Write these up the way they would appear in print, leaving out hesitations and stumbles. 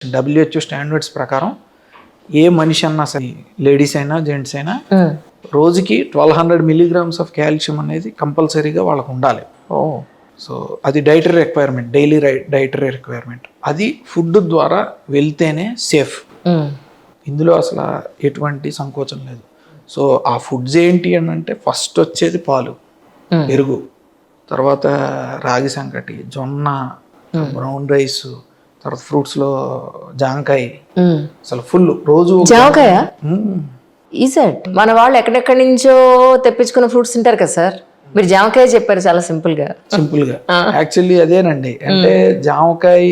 WHO standards ప్రకారం ఏ మనిషి అన్నా సరే, లేడీస్ అయినా జెంట్స్ అయినా రోజుకి 1200 మిల్లీగ్రామ్స్ ఆఫ్ కాల్షియం అనేది కంపల్సరీగా వాళ్ళకు ఉండాలి. సో అది dietary requirement, daily dietary requirement. అది ఫుడ్ ద్వారా వెళ్తేనే సేఫ్. ఇందులో అసలు ఎటువంటి సంకోచం లేదు. సో ఆ ఫుడ్స్ ఏంటి అని అంటే ఫస్ట్ వచ్చేది పాలు, పెరుగు, తర్వాత రాగి సంకటి, జొన్న, బ్రౌన్ రైస్, తర్వాత ఫ్రూట్స్ లో జాంకాయ. అసలు ఫుల్ రోజు జామకాయ ఈసెట్ మన వాళ్ళు ఎక్కడెక్కడి నుంచో తెప్పించుకున్న ఫ్రూట్స్ తింటారు కదా సార్, మీరు జామకాయ చెప్పారు చాలా సింపుల్ గా. యాక్చువల్లీ అదేనండి. అంటే జామకాయ,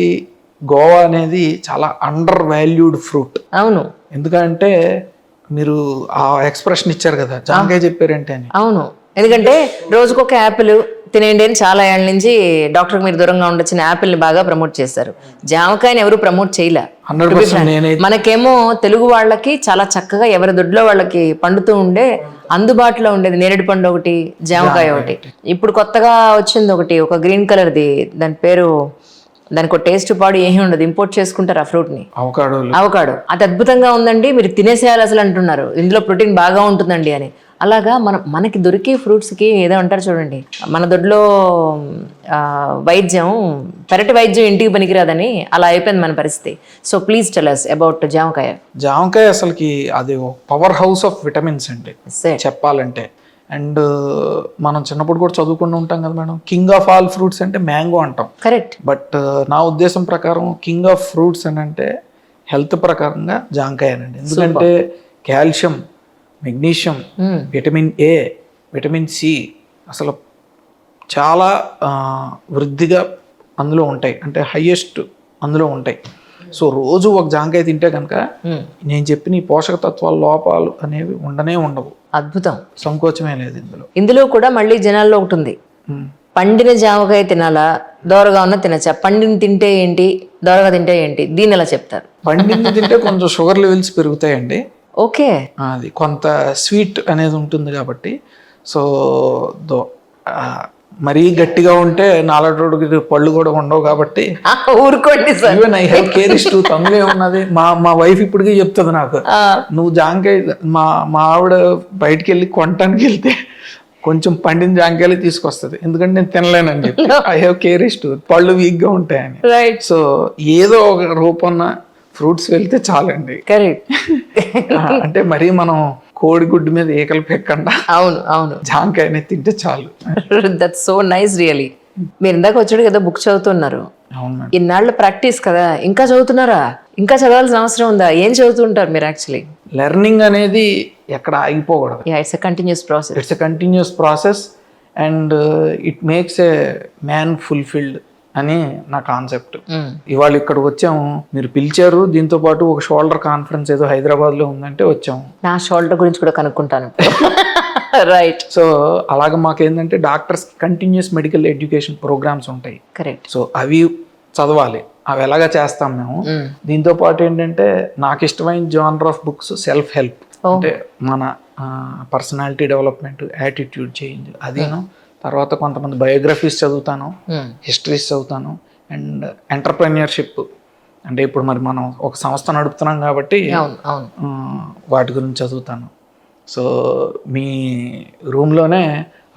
గోవా అనేది చాలా అండర్ వాల్యూడ్ ఫ్రూట్. అవును, ఎందుకంటే మీరు ఆ ఎక్స్ప్రెషన్ ఇచ్చారు కదా, జామకాయ చెప్పారంటే అని. అవును, ఎందుకంటే రోజుకొక యాపిల్ తినేయండి అని చాలా ఏళ్ళ నుంచి డాక్టర్ మీరు దూరంగా ఉండొచ్చిన యాపిల్ ని బాగా ప్రమోట్ చేశారు. జామకాయని ఎవరు ప్రమోట్ చేయలే. 100% మనకేమో తెలుగు వాళ్ళకి చాలా చక్కగా ఎవరి దొడ్లో వాళ్ళకి పండుతూ ఉండే అందుబాటులో ఉండేది నేరేడు పండు ఒకటి, జామకాయ ఒకటి. ఇప్పుడు కొత్తగా వచ్చింది ఒకటి, ఒక గ్రీన్ కలర్ది, దాని పేరు, దానికి ఒక టేస్ట్ పాడు ఏమీ ఉండదు, ఇంపోర్ట్ చేసుకుంటారు ఆ ఫ్రూట్ ని, అవకాడో. అది అద్భుతంగా ఉందండి, మీరు తినేసేయాలి అసలు అంటున్నారు, ఇందులో ప్రోటీన్ బాగా ఉంటుందండి అని. అలాగా మనకి దొరికే ఫ్రూట్స్కి ఏదో అంటారు చూడండి, మన దొడ్లో వైద్యం, పెరటి వైద్యం ఇంటికి పనికిరాదని అలా అయిపోయింది మన పరిస్థితి. So please tell us about జామకాయ. జామకాయ అసలుకి అది పవర్ హౌస్ ఆఫ్ విటమిన్స్ అండి చెప్పాలంటే. అండ్ మనం చిన్నప్పుడు కూడా చదువుకుంటూ ఉంటాం కదా madam, king of all fruits అంటే మ్యాంగో అంటాం. కరెక్ట్. బట్ నా ఉద్దేశం ప్రకారం కింగ్ ఆఫ్ ఫ్రూట్స్ అని అంటే హెల్త్ ప్రకారంగా జామకాయనండి. ఎందుకంటే calcium, magnesium, vitamin A, vitamin C అసలు చాలా వృద్ధిగా అందులో ఉంటాయి, అంటే హైయెస్ట్ అందులో ఉంటాయి. సో రోజు ఒక జామకాయ తింటే కనుక నేను చెప్పిన ఈ పోషక తత్వాల లోపాలు అనేవి ఉండవు. అద్భుతం, సంకోచమే లేదు ఇందులో కూడా. మళ్ళీ జనాల్లో ఒకటి ఉంది, పండిన జామకాయ తినాలా, దోరగా ఉన్న తినచ్చా, పండిన తింటే ఏంటి, దోరగా తింటే ఏంటి, దీన్ని ఎలా చెప్తారు? పండింది తింటే కొంచెం షుగర్ లెవెల్స్ పెరుగుతాయండి. ఓకే, అది కొంత స్వీట్ అనేది ఉంటుంది కాబట్టి. సో మరీ గట్టిగా ఉంటే నాలుగు పళ్ళు కూడా ఉండవు కాబట్టి ఊరుకోండి sir. Even I have carries to తమిళే ఉన్నది. మా వైఫ్ ఇప్పటికీ చెప్తుంది నాకు, నువ్వు జాంకాయ, మా ఆవిడ బయటికి వెళ్ళి కొనటానికి వెళ్తే కొంచెం పండిన జాంకాయలు తీసుకొస్తుంది, ఎందుకంటే నేను తినలేనని చెప్పి. ఐ హ్యావ్ కేరీస్ టు, పళ్ళు వీక్ గా ఉంటాయని. రైట్. సో ఏదో ఒక రూపంలో ఫ్రూట్స్ వెళ్తే చాలండి. కరెక్ట్. అంటే మరీ మనం కోడిగుడ్డు మీద ఏకలు పెక్కకుండా అవును జాంకాయని తింటే చాలు. That's so nice really. మీరు ఇందాక వచ్చాడు కదా బుక్ చదువుతున్నారు, ఇన్నాళ్ళ ప్రాక్టీస్ కదా, ఇంకా చదువుతున్నారా? ఇంకా చదవాల్సిన అవసరం ఉందా? ఏం చదువుతుంటారు మీరు యాక్చువల్లీ? లెర్నింగ్ అనేది ఎక్కడ ఆగిపోకూడదు. It's a continuous process. It's a continuous process and it makes a man fulfilled అని నా కాన్సెప్ట్. ఇవాళ ఇక్కడికి వచ్చాము, మీరు పిలిచారు, దీంతో పాటు ఒక షోల్డర్ కాన్ఫరెన్స్ ఏదో హైదరాబాద్ లో ఉందంటే వచ్చాము. నా షోల్డర్ గురించి కూడా కనుక్కుంటాను. రైట్. సో అలాగే మాకేంటంటే doctors continuous medical education programmes ఉంటాయి. కరెక్ట్. సో అవి చదవాలి, అవి ఎలాగా చేస్తాం మేము. దీంతో పాటు ఏంటంటే నాకు ఇష్టమైన genre of books self help, అంటే మన పర్సనాలిటీ డెవలప్మెంట్, యాటిట్యూడ్ చేంజ్, అదేను. తర్వాత కొంతమంది బయోగ్రఫీస్ చదువుతాను, హిస్టరీస్ చదువుతాను, అండ్ ఎంటర్ప్రెన్యూర్షిప్, అంటే ఇప్పుడు మరి మనం ఒక సంస్థ నడుపుతున్నాం కాబట్టి వాటి గురించి చదువుతాను. సో మీ రూమ్లోనే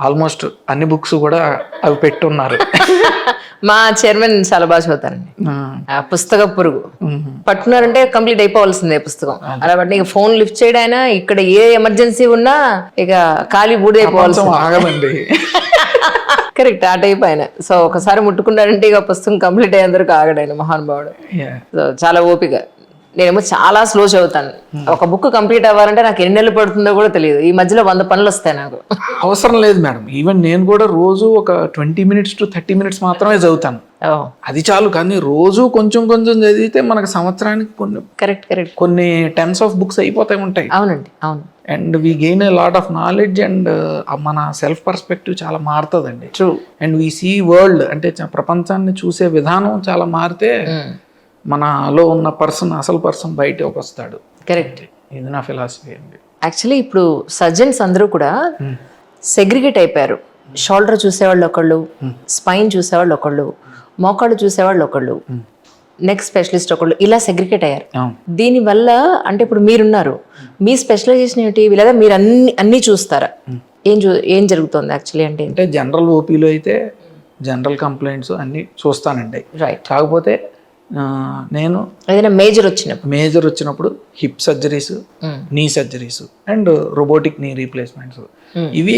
ఆల్మోస్ట్ అన్ని బుక్స్ కూడా అవి పెట్టున్నారు. మా చైర్మన్ చాలా బాగా చదువుతారండి. పుస్తక పురుగు పట్టుకున్నారంటే కంప్లీట్ అయిపోవాల్సిందే పుస్తకం. అలా బట్టి ఇక ఫోన్ లిఫ్ట్ చేయడైనా, ఇక్కడ ఏ ఎమర్జెన్సీ ఉన్నా ఇక ఖాళీ బూడిదైపోవాల్సింది. ఆగమండి. కరెక్ట్, ఆ టైప్ ఆయన. సో ఒకసారి ముట్టుకున్నారంటే ఇక పుస్తకం కంప్లీట్ అయ్యేందుకు ఆగడాయన మహానుభావుడు. సో చాలా ఓపిక. నేనేమో చాలా స్లో చదువుతాను. ఒక బుక్ కంప్లీట్ అవ్వాలంటే నాకు ఎన్ని నెలలు పడుతుందో కూడా తెలియదు. ఈ మధ్యలో 100 పనులు వస్తాయి నాకు. అవసరం లేదు మేడం. ఈవెన్ నేను కూడా రోజు ఒక 20 minutes to 30 minutes మాత్రమే చదువుతాను, అది చాలు. కానీ రోజు కొంచెం చదివితే మనకు సంవత్సరానికి కొన్ని టెన్స్ ఆఫ్ బుక్స్ అయిపోతాయి ఉంటాయి. అవునండి, అవును. And we gain a lot of knowledge and మన సెల్ఫ్ పర్స్పెక్టివ్ చాలా మారుతుందండి. True. And we see world, అంటే ప్రపంచాన్ని చూసే విధానం చాలా మారితే మనలో ఉన్న అసలు పర్సన్ బయటకు వస్తాడు. కరెక్ట్. ఇది నా ఫిలాసఫీ అండి. యాక్చువల్లీ ఇప్పుడు సర్జన్స్ అందరూ కూడా సెగ్రిగేట్ అయిపోయారు. షోల్డర్ చూసేవాళ్ళు ఒకళ్ళు, స్పైన్ చూసేవాళ్ళు ఒకళ్ళు, మోకాళ్ళు చూసేవాళ్ళు ఒకళ్ళు, నెక్ స్పెషలిస్ట్ ఒకళ్ళు ఇలా సెగ్రిగేట్ అయ్యారు. అవును. దీనివల్ల అంటే ఇప్పుడు మీరున్నారు, మీ స్పెషలైజేషన్ ఏంటి, లేదా మీరు అన్ని చూస్తారా? ఏం జరుగుతుంది యాక్చువల్లీ అంటే? అంటే జనరల్ ఓపీలో అయితే జనరల్ కంప్లైంట్స్ అన్నీ చూస్తానండి. రైట్. కాకపోతే నేను ఏదైనా మేజర్ వచ్చినప్పుడు హిప్ సర్జరీస్, నీ సర్జరీస్ అండ్ రోబోటిక్ నీ రీప్లేస్మెంట్స్ ఇవి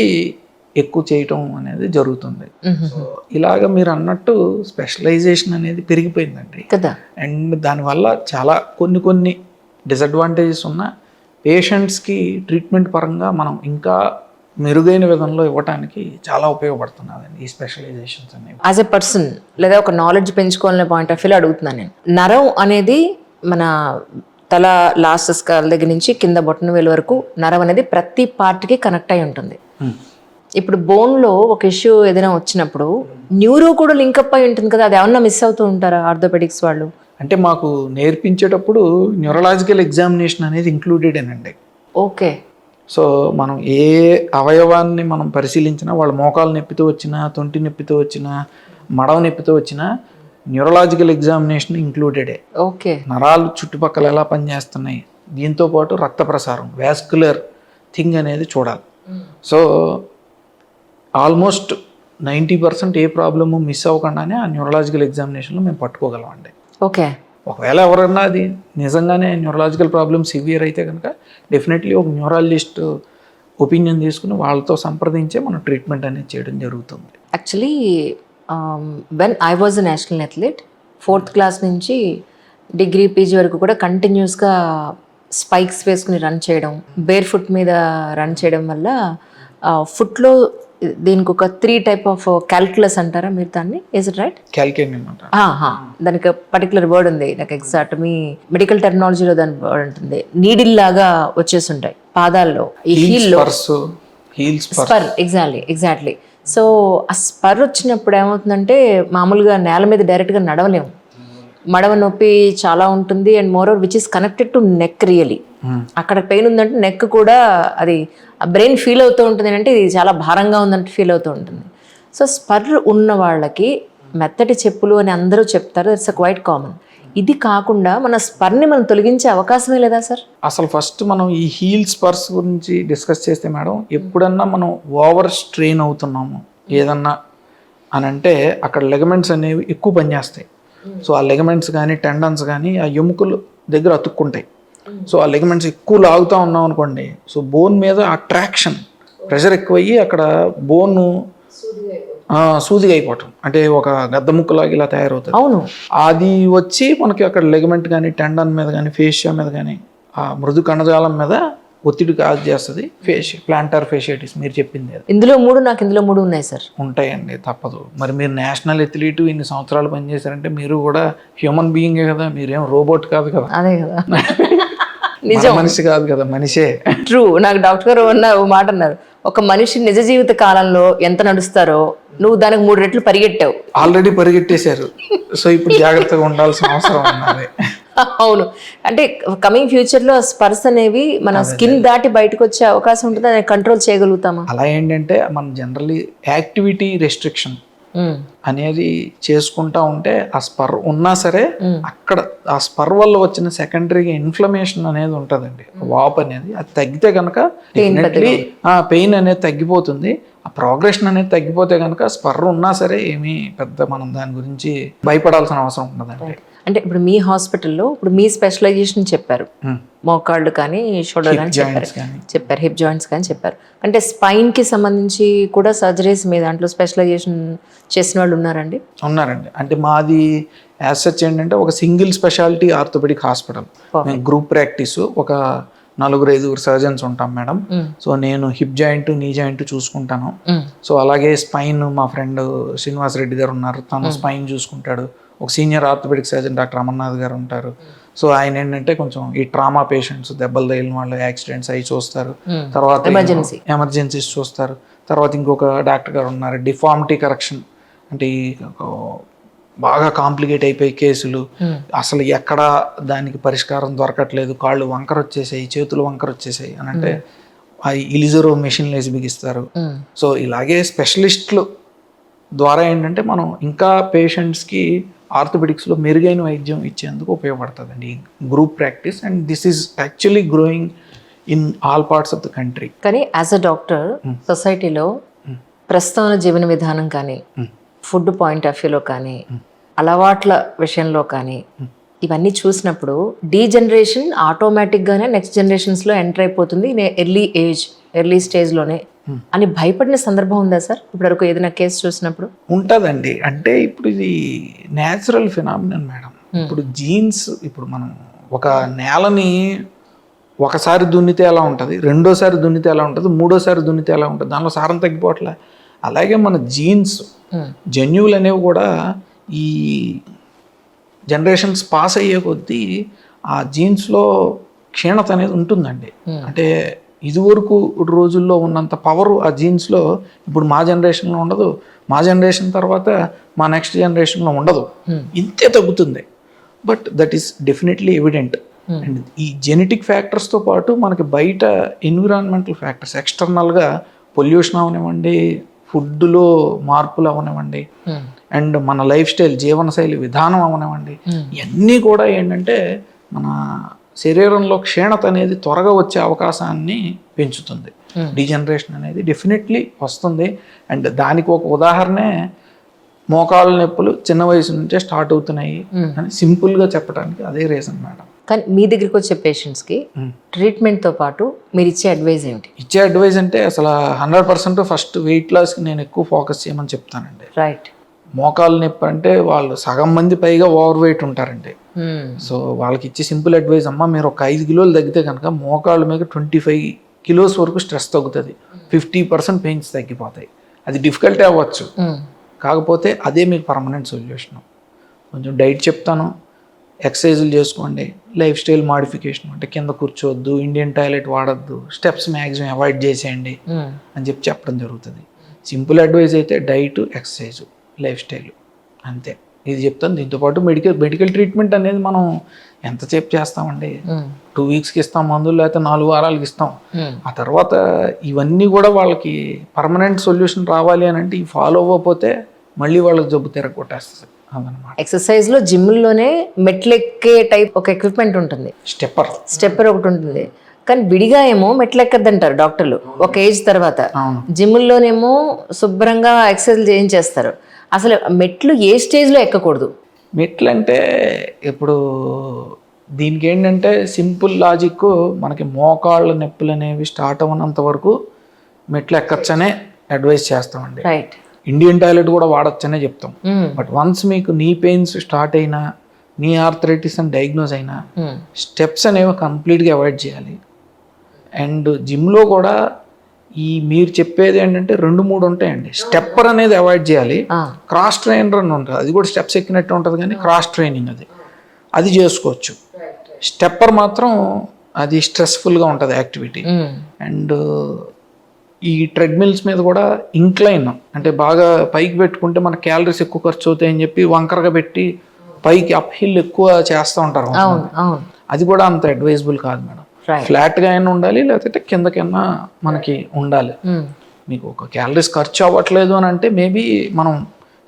ఎక్కువ చేయటం అనేది జరుగుతుంది. ఇలాగ మీరు అన్నట్టు స్పెషలైజేషన్ అనేది పెరిగిపోయిందండి కదా. అండ్ దానివల్ల చాలా కొన్ని డిసడ్వాంటేజెస్ ఉన్న పేషెంట్స్కి ట్రీట్మెంట్ పరంగా మనం ఇంకా మెరుగైన విధంలో ఇవ్వడానికి చాలా ఉపయోగపడుతున్నదండి ఈ స్పెషలైజేషన్స్ అనేవి. యాజ్ ఎ పర్సన్ లేదా ఒక నాలెడ్జ్ పెంచుకోవాలనే పాయింట్ ఆఫ్ వ్యూలో అడుగుతున్నాను నేను. నరం అనేది మన తల లాస్ట్ స్కాల్ దగ్గర నుంచి కింద బొట్టన వేలు వరకు నరం అనేది ప్రతి పార్ట్కి కనెక్ట్ అయి ఉంటుంది. ఇప్పుడు బోన్లో ఒక ఇష్యూ ఏదైనా వచ్చినప్పుడు న్యూరో కూడా లింకప్ అయి ఉంటుంది కదా, అది ఏమన్నా మిస్ అవుతూ ఉంటారా ఆర్థోపెడిక్స్ వాళ్ళు? అంటే మాకు నేర్పించేటప్పుడు న్యూరలాజికల్ ఎగ్జామినేషన్ అనేది ఇంక్లూడెడ్ అండి. ఓకే. సో మనం ఏ అవయవాన్ని మనం పరిశీలించినా, వాళ్ళ మోకాలు నొప్పితో వచ్చినా, తొంటి నొప్పితో వచ్చినా, మడవ నొప్పితో వచ్చినా న్యూరలాజికల్ ఎగ్జామినేషన్ ఇంక్లూడెడే. ఓకే. నరాలు చుట్టుపక్కల ఎలా పనిచేస్తున్నాయి, దీంతో పాటు రక్త ప్రసారం, వాస్కులర్ థింగ్ అనేది చూడాలి. సో ఆల్మోస్ట్ 90% ఏ ప్రాబ్లము మిస్ అవ్వకుండానే ఆ న్యూరలాజికల్ ఎగ్జామినేషన్లో మేము పట్టుకోగలం అండి. ఓకే. ఒకవేళ ఎవరన్నా అది నిజంగానే న్యూరలాజికల్ ప్రాబ్లమ్ సివియర్ అయితే కనుక డెఫినెట్లీ ఒక న్యూరాలజిస్ట్ ఒపీనియన్ తీసుకుని వాళ్ళతో సంప్రదించే మనం ట్రీట్మెంట్ అనేది చేయడం జరుగుతుంది. Actually when I was a national athlete 4th class నుంచి డిగ్రీ పీజీ వరకు కూడా కంటిన్యూస్గా స్పైక్స్ వేసుకుని రన్ చేయడం, బేర్ ఫుట్ మీద రన్ చేయడం వల్ల ఫుట్లో దీనికి ఒక 3 టైప్ ఆఫ్ క్యాల్కులస్ అంటారా మీరు దాన్ని? Is it right? క్యాల్కులేషన్ అనమాట. దానికి పర్టికులర్ వర్డ్ ఉంది, నాకు ఎగ్జాక్ట్ మీ మెడికల్ టెర్మినాలజీలో దాని వర్డ్ ఉంటుంది. నీడిల్ లాగా వచ్చేసి ఉంటాయి పాదాల్లో, ఈ హీల్లో స్పర్. ఎగ్జాక్ట్లీ. సో ఆ స్పర్ వచ్చినప్పుడు ఏమవుతుందంటే మామూలుగా నేల మీద డైరెక్ట్గా నడవలేము, మడవ నొప్పి చాలా ఉంటుంది. And more over which is connected to neck. Really అక్కడ పెయిన్ ఉందంటే నెక్ కూడా అది బ్రెయిన్ ఫీల్ అవుతూ ఉంటుంది, అంటే ఇది చాలా భారంగా ఉందంటే ఫీల్ అవుతూ ఉంటుంది. సో స్పర్ ఉన్న వాళ్ళకి మెత్తటి చెప్పులు అని అందరూ చెప్తారు, ఇట్స్ అ క్వైట్ కామన్. ఇది కాకుండా మన స్పర్ని మనం తొలగించే అవకాశమే లేదా సార్? అసలు ఫస్ట్ మనం ఈ హీల్ స్పర్స్ గురించి డిస్కస్ చేస్తే మేడం, ఎప్పుడన్నా మనం ఓవర్ స్ట్రెయిన్ అవుతున్నాము ఏదన్నా అని అంటే అక్కడ లెగమెంట్స్ అనేవి ఎక్కువ పనిచేస్తాయి. సో ఆ లెగమెంట్స్ కానీ టెండన్స్ కానీ ఆ ఎముకలు దగ్గర అతుక్కుంటాయి. సో ఆ లెగమెంట్స్ ఎక్కువ లాగుతూ ఉన్నాం అనుకోండి, సో బోన్ మీద అట్రాక్షన్ ప్రెషర్ ఎక్కువయ్యి అక్కడ బోన్ సూదిగా అయిపోవటం, అంటే ఒక గద్ద ముక్కలాగా ఇలా తయారవుతుంది. అవును. అది వచ్చి మనకి అక్కడ లెగమెంట్ కానీ టెండన్ మీద కానీ ఫేషియా మీద కానీ ఆ మృదు కణజాలం మీద ఒత్తిడి కాజ్ చేస్తుంది. ప్లాంటార్ ఫేషియాటిస్ మీరు చెప్పింది. ఇందులో 3 ఉన్నాయి సార్. ఉంటాయండి, తప్పదు. మరి మీరు నేషనల్ అథ్లీట్ ఇన్ని సంవత్సరాలు పనిచేశారంటే మీరు కూడా హ్యూమన్ బీయింగే కదా, మీరేం రోబోట్ కాదు కదా. అదే కదా, నిజం. మనిషి కాదు కదా, మనిషే. ట్రూ. నాకు డాక్టర్ గారు ఓ మాట అన్నారు, ఒక మనిషి నిజ జీవిత కాలంలో ఎంత నడుస్తారో నువ్వు దానికి 3 రెట్లు పరిగెట్టావు. ఆల్రెడీ పరిగెట్టేశారు. సో ఇప్పుడు జాగ్రత్తగా ఉండాల్సిన అవసరం ఉన్నది. అవును. అంటే కమింగ్ ఫ్యూచర్ లో స్పర్శ అనేవి మన స్కిన్ దాటి బయటకు వచ్చే అవకాశం ఉంటుంది, దాన్ని కంట్రోల్ చేయగలుగుతామా? అలా ఏంటంటే మనం జనరల్లీ యాక్టివిటీ రెస్ట్రిక్షన్ అనేది చేసుకుంటా ఉంటే ఆ స్పర్ ఉన్నా సరే అక్కడ ఆ స్పర్ వల్ల వచ్చిన సెకండరీగా ఇన్ఫ్లమేషన్ అనేది ఉంటుందండి, వాప్ అనేది. అది తగ్గితే కనుక పెయిన్ అనేది తగ్గిపోతుంది. ఆ ప్రోగ్రెషన్ అనేది తగ్గిపోతే కనుక స్పర్ ఉన్నా సరే ఏమీ పెద్ద మనం దాని గురించి భయపడాల్సిన అవసరం ఉండదండి. అంటే ఇప్పుడు మీ హాస్పిటల్లో ఇప్పుడు మీ స్పెషలైజేషన్ చెప్పారు, మోకాళ్ళు కానీ షోల్డర్ కానీ చెప్పారు, హిప్ జాయింట్స్ కానీ చెప్పారు. అంటే స్పైన్కి సంబంధించి కూడా సర్జరీస్ మీ దాంట్లో స్పెషలైజేషన్ చేసిన వాళ్ళు ఉన్నారండి? ఉన్నారండి. అంటే మాది యాజ్ సచ్ ఏంటంటే ఒక సింగిల్ స్పెషాలిటీ ఆర్థోపెడిక్ హాస్పిటల్. మేము గ్రూప్ ప్రాక్టీస్ ఒక 4-5 సర్జన్స్ ఉంటాం మేడం. సో నేను హిప్ జాయింట్ నీ జాయింట్ చూసుకుంటాను. సో అలాగే స్పైన్ మా ఫ్రెండ్ శ్రీనివాస్ రెడ్డి గారు ఉన్నారు, తను స్పైన్ చూసుకుంటాడు. ఒక senior orthopaedic surgeon doctor Amarnath గారు ఉంటారు. సో ఆయన ఏంటంటే కొంచెం ఈ ట్రామా పేషెంట్స్, దెబ్బలు తగిలిన వాళ్ళు, యాక్సిడెంట్స్ అవి చూస్తారు. తర్వాత ఎమర్జెన్సీస్ చూస్తారు. తర్వాత ఇంకొక డాక్టర్ గారు ఉన్నారు డిఫార్మిటీ కరెక్షన్, అంటే ఈ బాగా కాంప్లికేట్ అయిపోయి కేసులు, అసలు ఎక్కడ దానికి పరిష్కారం దొరకట్లేదు, కాళ్ళు వంకర వచ్చేసాయి, చేతులు వంకర వచ్చేసాయి అని అంటే ఆ ఇలిజరో మెషిన్లు వేసి బిగిస్తారు. సో ఇలాగే స్పెషలిస్టులు ద్వారా ఏంటంటే మనం ఇంకా పేషెంట్స్కి ఆర్థోపెడిక్స్లో మెరుగైన వైద్యం ఇచ్చేందుకు ఉపయోగపడుతుందండి ఈ group practice. And this is actually growing in all parts of the country. కానీ యాజ్ అ డాక్టర్ సొసైటీలో ప్రస్తుతం జీవన విధానం కానీ ఫుడ్ పాయింట్ ఆఫ్ వ్యూలో కానీ అలవాట్ల విషయంలో కానీ ఇవన్నీ చూసినప్పుడు డీజనరేషన్ ఆటోమేటిక్గానే నెక్స్ట్ జనరేషన్స్లో ఎంటర్ అయిపోతుంది ఎర్లీ స్టేజ్లోనే అని భయపడిన సందర్భం ఉందా సార్ ఇప్పటివరకు ఏదైనా కేసు చూసినప్పుడు? ఉంటుందండి. అంటే ఇప్పుడు ఇది న్యాచురల్ ఫినామినన్ మేడం. ఇప్పుడు జీన్స్, ఇప్పుడు మనం ఒక నేలని ఒకసారి దున్నితే ఎలా ఉంటుంది, రెండోసారి దున్నితే ఎలా ఉంటుంది, మూడోసారి దున్నితే ఎలా ఉంటుంది, దానిలో సారం తగ్గిపోవట్లే. అలాగే మన జీన్స్ జన్యువులు అనేవి కూడా ఈ జనరేషన్స్ పాస్ అయ్యే కొద్దీ ఆ జీన్స్లో క్షీణత అనేది ఉంటుందండి. అంటే ఇదివరకు రోజుల్లో ఉన్నంత పవర్ ఆ జీన్స్లో ఇప్పుడు మా జనరేషన్లో ఉండదు, మా జనరేషన్ తర్వాత మా నెక్స్ట్ జనరేషన్లో ఉండదు, ఇంతే తగ్గుతుంది. But that is definitely evident. And ఈ జెనెటిక్ ఫ్యాక్టర్స్తో పాటు మనకి బయట ఎన్విరాన్మెంటల్ ఫ్యాక్టర్స్ ఎక్స్టర్నల్గా పొల్యూషన్ అవనివ్వండి, ఫుడ్లో మార్పులు అవనివ్వండి, అండ్ మన లైఫ్ స్టైల్ జీవనశైలి విధానం అవనివ్వండి, ఇవన్నీ కూడా ఏంటంటే మన శరీరంలో క్షీణత అనేది త్వరగా వచ్చే అవకాశాన్ని పెంచుతుంది. డీజనరేషన్ అనేది డెఫినెట్లీ వస్తుంది. అండ్ దానికి ఒక ఉదాహరణే మోకాళ్ళ నొప్పులు చిన్న వయసు నుంచే స్టార్ట్ అవుతున్నాయి అని సింపుల్గా చెప్పడానికి అదే రీజన్ మేడం. కానీ మీ దగ్గరికి వచ్చే పేషెంట్స్కి ట్రీట్మెంట్తో పాటు మీరు ఇచ్చే అడ్వైజ్ ఏమిటి? ఇచ్చే అడ్వైజ్ అంటే అసలు 100% ఫస్ట్ వెయిట్ లాస్కి నేను ఎక్కువ ఫోకస్ చేయమని చెప్తానండి. రైట్. మోకాలు నొప్పి అంటే వాళ్ళు సగం మంది పైగా ఓవర్ వెయిట్ ఉంటారండి. సో వాళ్ళకి ఇచ్చే సింపుల్ అడ్వైజ్, అమ్మ మీరు ఒక 5 కిలోలు తగ్గితే కనుక మోకాళ్ళ మీద 25 కిలోస్ వరకు స్ట్రెస్ తగ్గుతుంది, 50% పెయిన్స్ తగ్గిపోతాయి. అది డిఫికల్టీ అవ్వచ్చు, కాకపోతే అదే మీకు పర్మనెంట్ సొల్యూషన్. కొంచెం డైట్ చెప్తాను, ఎక్సర్సైజులు చేసుకోండి, లైఫ్ స్టైల్ మాడిఫికేషన్ అంటే కింద కూర్చోవద్దు, ఇండియన్ టాయిలెట్ వాడద్దు, స్టెప్స్ మ్యాక్సిమం అవాయిడ్ చేసేయండి అని చెప్పడం జరుగుతుంది. సింపుల్ అడ్వైజ్ అయితే డైట్, ఎక్సర్సైజు, లైఫ్ స్టైల్, అంతే. ఇది చెప్తాను. దీంతోపాటు మెడికల్ ట్రీట్మెంట్ అనేది మనం ఎంతసేపు చేస్తామండి, 2 వీక్స్కి ఇస్తాం మందులు, లేకపోతే 4 వారాలకి ఇస్తాం. ఆ తర్వాత ఇవన్నీ కూడా వాళ్ళకి పర్మనెంట్ సొల్యూషన్ రావాలి అని అంటే ఈ ఫాలో అవ్వకపోతే మళ్ళీ వాళ్ళకి జబ్బు తిరగొట్టేస్తుంది అదనమాట. ఎక్సర్సైజ్లో జిమ్లోనే మెట్లెక్కే టైప్ ఒక ఎక్విప్మెంట్ ఉంటుంది, స్టెప్పర్ ఒకటి ఉంటుంది. కానీ విడిగా ఏమో మెట్లెక్కద్దంటారు డాక్టర్లు ఒక ఏజ్ తర్వాత. జిమ్లోనేమో శుభ్రంగా ఎక్సర్సైజ్ చేయించేస్తారు. అసలు మెట్లు ఏ స్టేజ్లో ఎక్కకూడదు? మెట్లు అంటే ఇప్పుడు దీనికి ఏంటంటే సింపుల్ లాజిక్, మనకి మోకాళ్ళ నొప్పులు అనేవి స్టార్ట్ అవ్వనంత వరకు మెట్లు ఎక్కచ్చనే అడ్వైస్ చేస్తామండి. రైట్. ఇండియన్ టాయిలెట్ కూడా వాడచ్చనే చెప్తాం. బట్ వన్స్ మీకు నీ పెయిన్స్ స్టార్ట్ అయినా, నీ ఆర్థరైటిస్ అని డయాగ్నోజ్ అయినా స్టెప్స్ అనేవి కంప్లీట్గా అవాయిడ్ చేయాలి. అండ్ జిమ్లో కూడా ఈ మీరు చెప్పేది ఏంటంటే 2-3 ఉంటాయండి. స్టెప్పర్ అనేది అవాయిడ్ చేయాలి, క్రాస్ ట్రైనర్ అని ఉంటుంది, అది కూడా స్టెప్స్ ఎక్కినట్టు ఉంటుంది కానీ క్రాస్ ట్రైనింగ్ అది చేసుకోవచ్చు. స్టెప్పర్ మాత్రం అది స్ట్రెస్ఫుల్గా ఉంటుంది యాక్టివిటీ. అండ్ ఈ ట్రెడ్మిల్స్ మీద కూడా ఇంక్లైన్ అంటే బాగా పైకి పెట్టుకుంటే మన క్యాలరీస్ ఎక్కువ ఖర్చు అవుతాయని చెప్పి వంకరగా పెట్టి పైకి అప్ హిల్ ఎక్కువ చేస్తూ ఉంటారు. అది కూడా అంత అడ్వైజబుల్ కాదు మేడం. ఫ్లాట్గా అయినా ఉండాలి, లేకపోతే కిందకైనా మనకి ఉండాలి. మీకు ఒక క్యాలరీస్ ఖర్చు అవ్వట్లేదు అని అంటే మేబీ మనం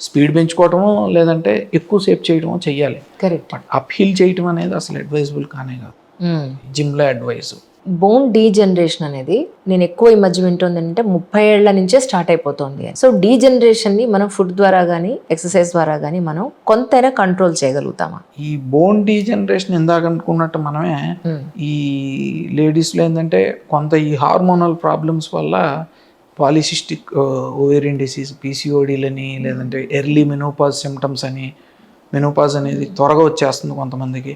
స్పీడ్ పెంచుకోవటమో లేదంటే ఎక్కువ సేపు చేయడమో చెయ్యాలి. బట్ అప్ హిల్ చేయటం అనేది అసలు అడ్వైజబుల్ కానే కాదు జిమ్లో అడ్వైజ్. బోన్ డీజనరేషన్ అనేది నేను ఎక్కువ ఈ మధ్య వింటుంది ఏంటంటే 30 ఏళ్ల నుంచే స్టార్ట్ అయిపోతుంది. సో డీజనరేషన్ని మనం ఫుడ్ ద్వారా కానీ ఎక్సర్సైజ్ ద్వారా కానీ మనం కొంతైనా కంట్రోల్ చేయగలుగుతామా? ఈ బోన్ డీజనరేషన్ ఇందాక అనుకున్నట్టు మనమే ఈ లేడీస్లో ఏంటంటే కొంత ఈ హార్మోనల్ ప్రాబ్లమ్స్ వల్ల పాలిసిస్టిక్ ఓవేరియన్ డిసీజ్, పీసీఓడీలని, లేదంటే ఎర్లీ మెనోపాజ్ సిమ్టమ్స్ అని, మెనోపాజ్ అనేది త్వరగా వచ్చేస్తుంది కొంతమందికి.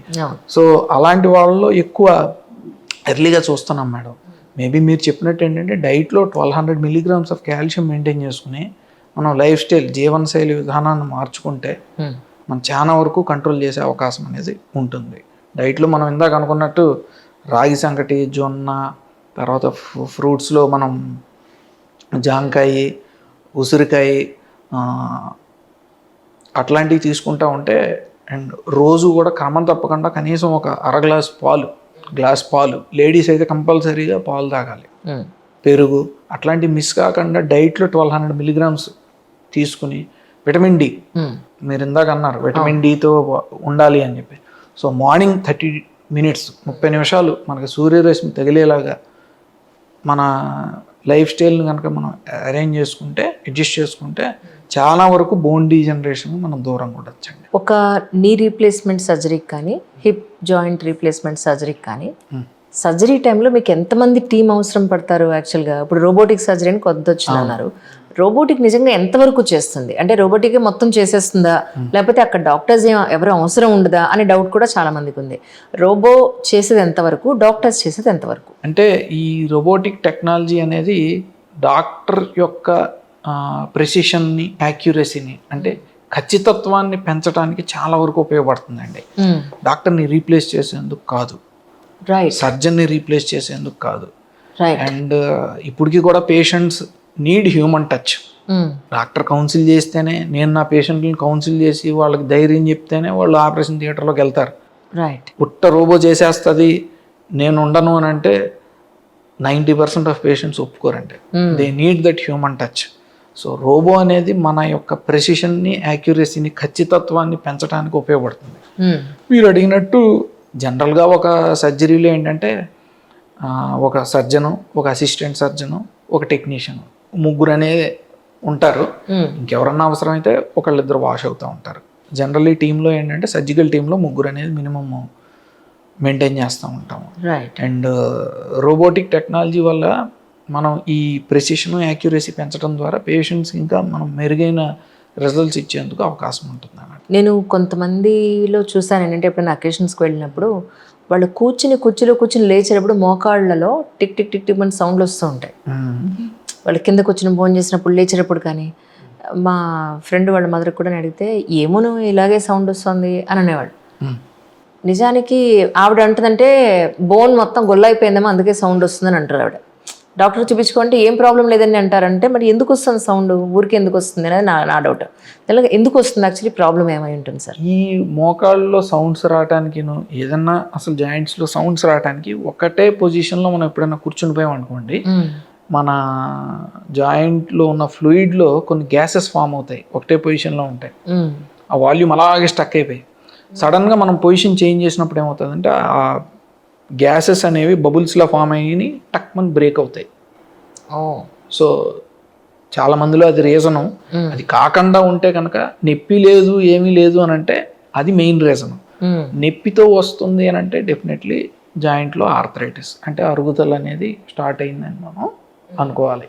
సో అలాంటి వాళ్ళలో ఎక్కువ ఎర్లీగా చూస్తున్నాం మేడం. మేబీ మీరు చెప్పినట్టు ఏంటంటే డైట్లో 1200 milligrams ఆఫ్ కాల్షియం మెయింటైన్ చేసుకుని మనం లైఫ్ స్టైల్ జీవనశైలి విధానాన్ని మార్చుకుంటే మనం చాలా వరకు కంట్రోల్ చేసే అవకాశం అనేది ఉంటుంది. డైట్లో మనం ఇందాక అనుకున్నట్టు రాగి సంకటి, జొన్న, తర్వాత ఫ్రూట్స్లో మనం జాంకాయ, ఉసిరికాయ అట్లాంటివి తీసుకుంటూ ఉంటే, అండ్ రోజు కూడా క్రమం తప్పకుండా కనీసం ఒక గ్లాస్ పాలు, లేడీస్ అయితే కంపల్సరీగా పాలు తాగాలి, పెరుగు అట్లాంటివి మిస్ కాకుండా డైట్లో 1200 milligrams తీసుకుని విటమిన్ డి మీరు ఇందాక అన్నారు విటమిన్ డితో ఉండాలి అని చెప్పి. సో మార్నింగ్ 30 minutes 30 నిమిషాలు మనకి సూర్యరశ్మి తగిలేలాగా మన లైఫ్ స్టైల్ని కనుక మనం అరేంజ్ చేసుకుంటే, అడ్జస్ట్ చేసుకుంటే చాలా వరకు బోన్ డీజనరేషన్ మనం దూరంగా ఉండొచ్చండి. ఒక నీ రీప్లేస్మెంట్ సర్జరీకి కానీ, హిప్ జాయింట్ రీప్లేస్మెంట్ సర్జరీకి కానీ, సర్జరీ టైంలో మీకు ఎంతమంది టీం అవసరం పడతారు యాక్చువల్గా? ఇప్పుడు రోబోటిక్ సర్జరీ అని కొత్త వచ్చింది అన్నారు. రోబోటిక్ నిజంగా ఎంతవరకు చేస్తుంది? అంటే రోబోటిక్ మొత్తం చేసేస్తుందా, లేకపోతే అక్కడ డాక్టర్స్ ఎవరు అవసరం ఉండదా అనే డౌట్ కూడా చాలా మందికి ఉంది. రోబో చేసేది ఎంతవరకు, డాక్టర్స్ చేసేది ఎంతవరకు? అంటే ఈ రోబోటిక్ టెక్నాలజీ అనేది డాక్టర్ యొక్క ప్రెసిషన్ని, యాక్యురసీని, అంటే ఖచ్చితత్వాన్ని పెంచడానికి చాలా వరకు ఉపయోగపడుతుందండి. డాక్టర్ని రీప్లేస్ చేసేందుకు కాదు, రైట్, సర్జన్ని రీప్లేస్ చేసేందుకు కాదు. రైట్. అండ్ ఇప్పటికీ కూడా patients need human touch. Doctor council చేస్తేనే, నేను నా పేషెంట్ని కౌన్సిల్ చేసి వాళ్ళకి ధైర్యం చెప్తేనే వాళ్ళు ఆపరేషన్ థియేటర్లోకి వెళ్తారు. రైట్. పుట్ట రోబో చేసేస్తుంది నేను ఉండను అని అంటే 90% ఆఫ్ పేషెంట్స్ ఒప్పుకోరండి. They need that human touch. So robo అనేది మన యొక్క ప్రెసిషన్ని, యాక్యురసీని, ఖచ్చితత్వాన్ని పెంచడానికి ఉపయోగపడుతుంది. మీరు అడిగినట్టు జనరల్గా ఒక సర్జరీలో ఏంటంటే ఒక సర్జను, ఒక అసిస్టెంట్ సర్జను, ఒక టెక్నీషియన్, ముగ్గురు అనేది ఉంటారు. ఇంకెవరన్నా అవసరమైతే ఒకళ్ళిద్దరు వాష్ అవుతూ ఉంటారు. జనరల్లీ టీంలో ఏంటంటే సర్జికల్ టీంలో ముగ్గురు అనేది మినిమమ్ మెయింటైన్ చేస్తూ ఉంటాము. అండ్ రోబోటిక్ టెక్నాలజీ వల్ల మనం ఈ ప్రెసిషన్, యాక్యురసీ పెంచడం ద్వారా పేషెంట్స్ ఇంకా మనం మెరుగైన రిజల్ట్స్ ఇచ్చేందుకు అవకాశం ఉంటుంది అన్నమాట. నేను కొంతమందిలో చూసాను ఏంటంటే, ఎప్పుడైనా అకేషన్స్కి వెళ్ళినప్పుడు వాళ్ళు కుర్చీలో కూర్చుని లేచేటప్పుడు మోకాళ్ళలో టిక్ టిక్ టిక్ టిక్ అని సౌండ్లు వస్తూ ఉంటాయి. వాళ్ళు కింద కూర్చుని భోజనం చేసినప్పుడు, లేచేటప్పుడు. కానీ మా ఫ్రెండ్ వాళ్ళ మదర్ కూడా అడిగితే ఏమోను ఇలాగే సౌండ్ వస్తుంది అని అనేవాళ్ళు. నిజానికి ఆవిడ అంటుందంటే బోన్ మొత్తం గొల్లైపోయిందేమో అందుకే సౌండ్ వస్తుందని అంటారు ఆవిడ. డాక్టర్ చూపించుకుంటే ఏం ప్రాబ్లం లేదని అంటారంటే, మరి ఎందుకు వస్తుంది సౌండ్, ఊరికి ఎందుకు వస్తుంది అనేది నా డౌట్. ఎందుకు వస్తుంది యాక్చువల్లీ, ప్రాబ్లం ఏమై ఉంటుంది సార్? ఈ మోకాళ్ళలో సౌండ్స్ రావడానికి, ఏదన్నా అసలు జాయింట్స్లో సౌండ్స్ రావడానికి ఒకటే పొజిషన్లో మనం ఎప్పుడైనా కూర్చుని పోయాం అనుకోండి, మన జాయింట్లో ఉన్న ఫ్లూయిడ్లో కొన్ని గ్యాసెస్ ఫామ్ అవుతాయి, ఒకటే పొజిషన్లో ఉంటాయి. ఆ వాల్యూమ్ అలాగే స్టక్ అయిపోయి సడన్గా మనం పొజిషన్ చేంజ్ చేసినప్పుడు ఏమవుతుందంటే ఆ గ్యాసెస్ అనేవి బబుల్స్లా ఫామ్ అయ్యి టక్మని బ్రేక్ అవుతాయి. సో చాలా మందిలో అది రీజను. అది కాకుండా ఉంటే కనుక నొప్పి లేదు, ఏమీ లేదు అని అంటే అది మెయిన్ రీజను. నొప్పితో వస్తుంది అని అంటే డెఫినెట్లీ జాయింట్లో ఆర్థరైటిస్, అంటే అరుగుదల అనేది స్టార్ట్ అయిందని మనం అనుకోవాలి.